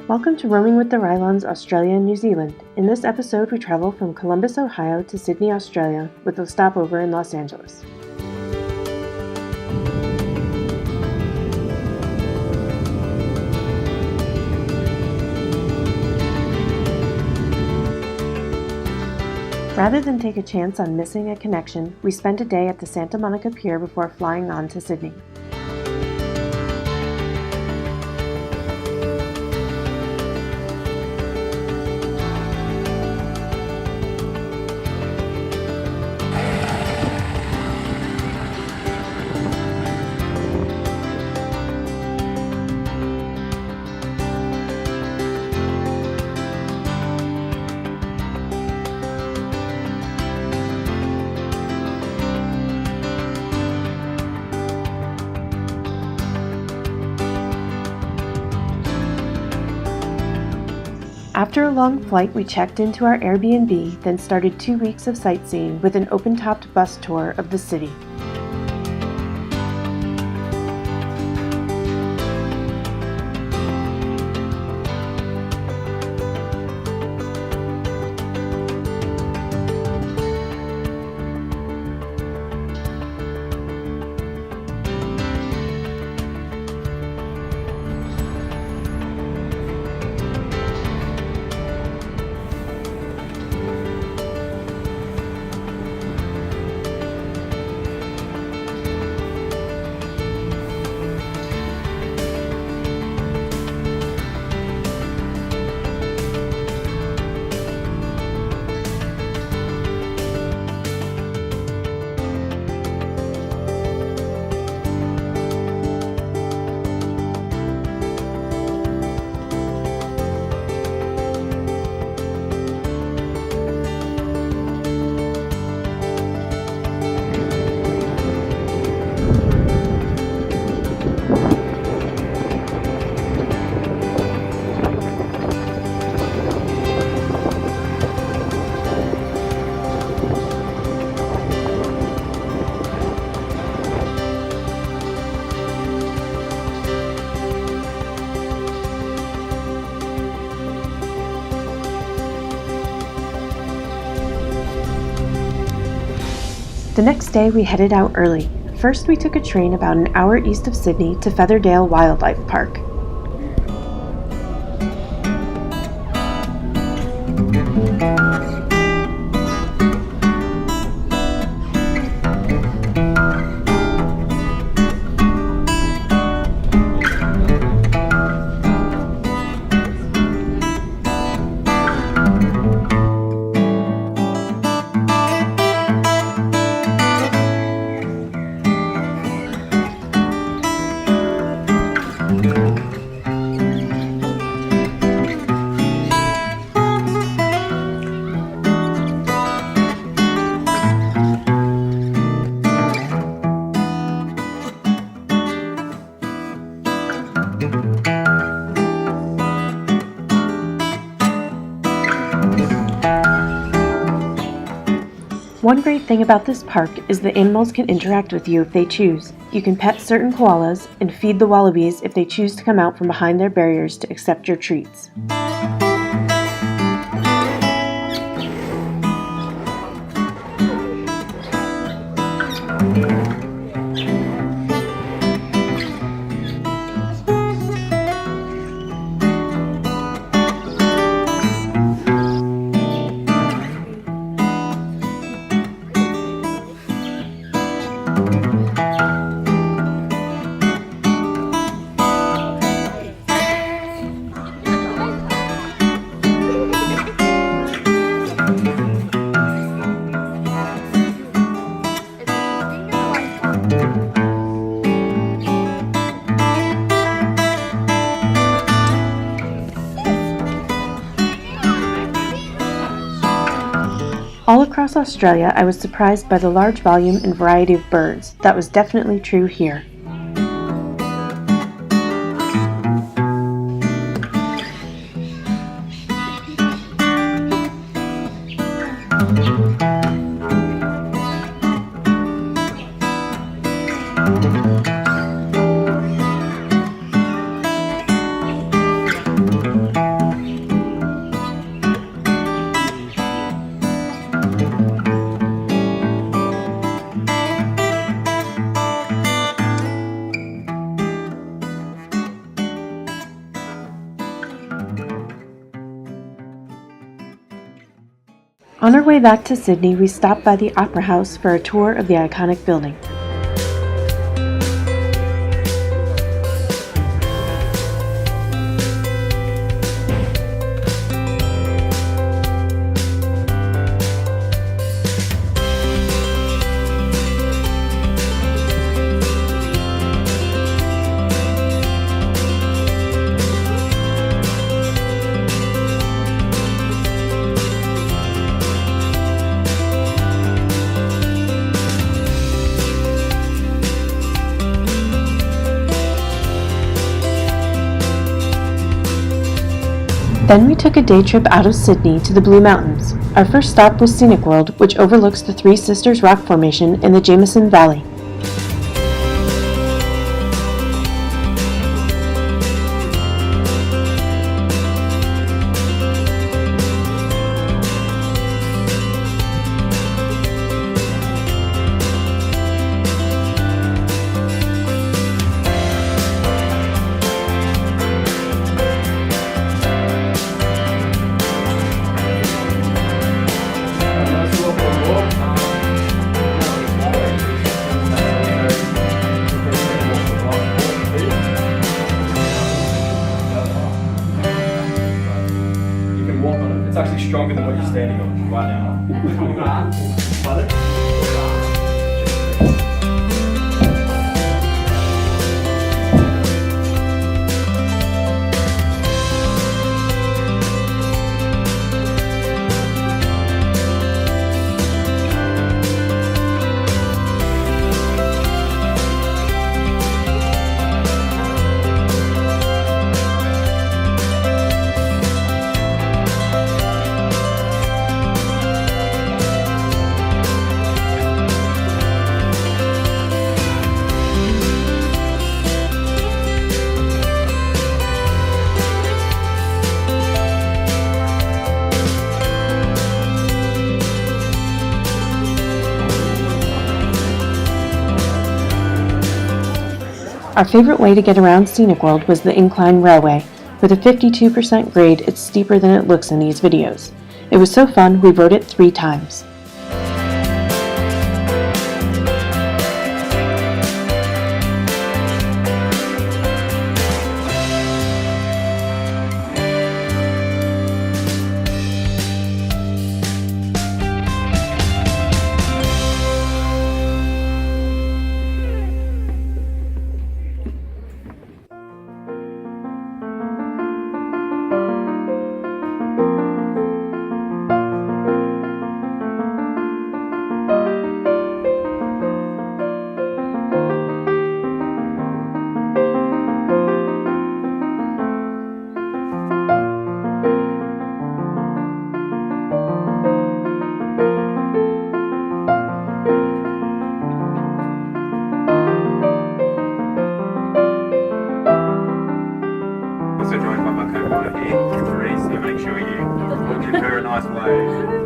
Welcome to Roaming with the Rylons, Australia and New Zealand. In this episode, we travel from Columbus, Ohio to Sydney, Australia, with a stopover in Los Angeles. Rather than take a chance on missing a connection, we spent a day at the Santa Monica Pier before flying on to Sydney. After a long flight, we checked into our Airbnb, then started 2 weeks of sightseeing with an open-topped bus tour of the city. The next day, we headed out early. First, we took a train about an hour east of Sydney to Featherdale Wildlife Park. One great thing about this park is the animals can interact with you if they choose. You can pet certain koalas and feed the wallabies if they choose to come out from behind their barriers to accept your treats. All across Australia, I was surprised by the large volume and variety of birds. That was definitely true here. On our way back to Sydney, we stopped by the Opera House for a tour of the iconic building. Then we took a day trip out of Sydney to the Blue Mountains. Our first stop was Scenic World, which overlooks the Three Sisters rock formation in the Jameson Valley. Stronger than what you're standing on right now. Our favorite way to get around Scenic World was the Incline Railway. With a 52% grade, it's steeper than it looks in these videos. It was so fun, we rode it 3 times. Also joined by my co-pilot here, Therese, so make sure you give her a nice wave.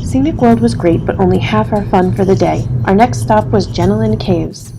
Scenic World was great, but only half our fun for the day. Our next stop was Jenolan Caves.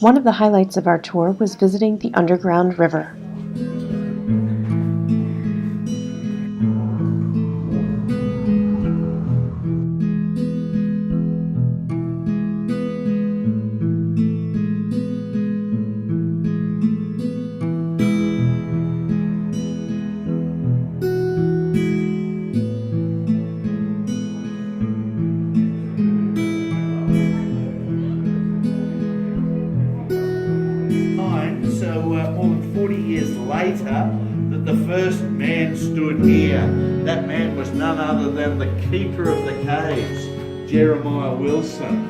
One of the highlights of our tour was visiting the underground river. More than 40 years later, that the first man stood here. That man was none other than the keeper of the caves, Jeremiah Wilson.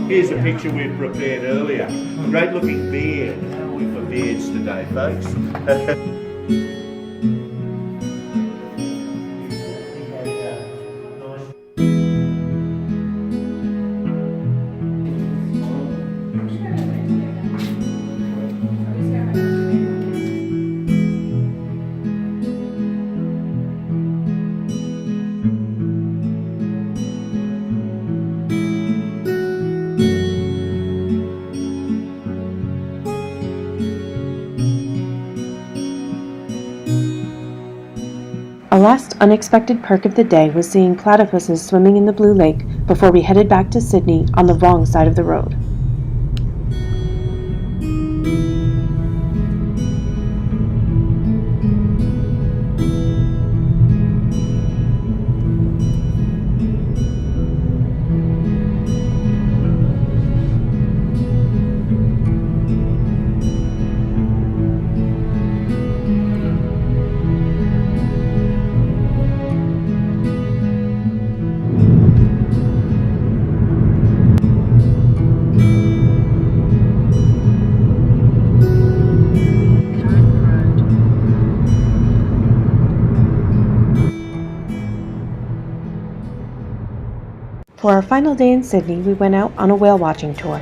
Here's a picture we prepared earlier. Great looking beard. How are we for beards today, folks? Our last unexpected perk of the day was seeing platypuses swimming in the Blue Lake before we headed back to Sydney on the wrong side of the road. For our final day in Sydney, we went out on a whale watching tour.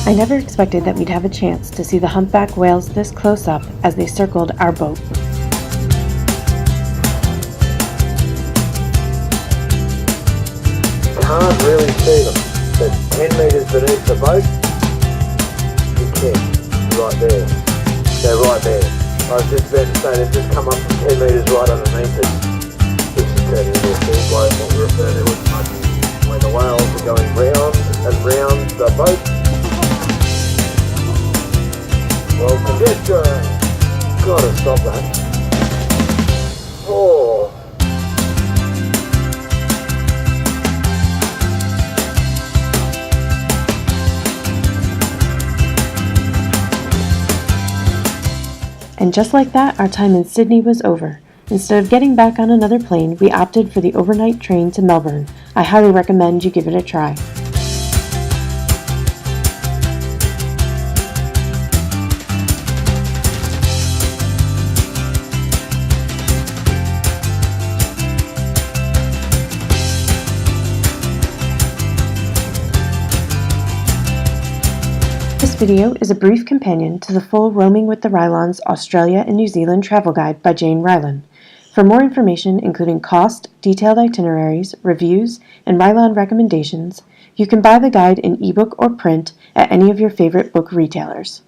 I never expected that we'd have a chance to see the humpback whales this close up as they circled our boat. Can't really see them, but 10 metres beneath the boat, you can, right there. They're right there. I was just about to say, they've just come up from 10 metres right underneath us. This is turning into a full blow, what we refer to as muddy, where the whales are going round and round the boat. Well, congestion! Gotta stop that. Oh. And just like that, our time in Sydney was over. Instead of getting back on another plane, we opted for the overnight train to Melbourne. I highly recommend you give it a try. This video is a brief companion to the full Roaming with the Rylons Australia and New Zealand travel guide by Jayne Rylon. For more information, including cost, detailed itineraries, reviews, and Rylon recommendations, you can buy the guide in ebook or print at any of your favorite book retailers.